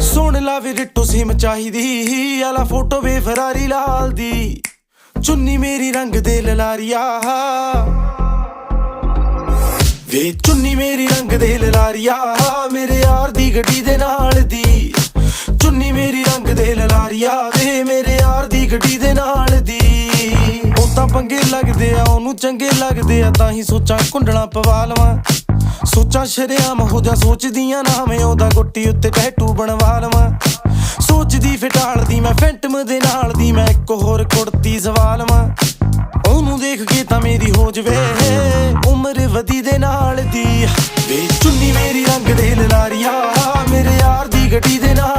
ਸੁਣ ਲਾ ਵੀ ਰਿੱਟੋ ਸਿਮ ਚਾਹੀਦੀ ਆਲਾ ਫੋਟੋ ਵੇ ਫਰਾਰੀ ਲਾਲ ਦੀ ਚੁੰਨੀ ਮੇਰੀ ਰੰਗ ਦੇ ਲਲਾਰੀਆ ਵੇ ਚੁੰਨੀ ਮੇਰੀ ਰੰਗ ਦੇ ਲਲਾਰੀਆ ਮੇਰੇ ਯਾਰ ਦੀ ਗੱਡੀ ਦੇ ਨਾਲ ਦੀ ਚੁੰਨੀ ਮੇਰੀ ਰੰਗ ਦੇ ਲਲਾਰੀਆ ਵੇ ਮੇਰੇ ਯਾਰ ਦੀ ਗੱਡੀ ਦੇ ਨਾਲ ਦੀ ਉਹ ਤਾਂ ਪੰਗੇ ਲੱਗਦੇ ਆ ਉਹਨੂੰ ਚੰਗੇ ਲੱਗਦੇ ਆ ਤਾਂ ਹੀ ਸੋਚਾਂ ਕੁੰਡਲਾਂ ਪਵਾ ਲਵਾਂ ਸੋਚਾਂ ਸ਼ਰੇਆਮ ਹੋ ਜਾ ਸੋਚਦੀਆਂ ਨਾ ਮੈਂ ਉਹਦਾ ਗੁੱਟੀ ਉੱਤੇ ਟੈਟੂ ਬਣਵਾ ਲਵਾਂ ਸੋਚਦੀ ਫਿਟਾਲਦੀ ਮੈਂ ਫੈਂਟਮ ਦੇ ਨਾਲ ਦੀ ਮੈਂ ਇੱਕ ਹੋਰ ਕੁੜਤੀ ਸਵਾ ਲਵਾਂ ਉਹਨੂੰ ਦੇਖ ਕੇ ਤਾਂ ਮੇਰੀ ਹੋ ਜਵੇ ਉਮਰ ਵਧੀ ਦੇ ਨਾਲ ਦੀ ਵੇ ਚੁੰਨੀ ਮੇਰੀ ਰੰਗ ਦੇ ਲਲਾਰੀਆ ਮੇਰੇ ਯਾਰ ਦੀ ਗੱਡੀ ਦੇ ਨਾਲ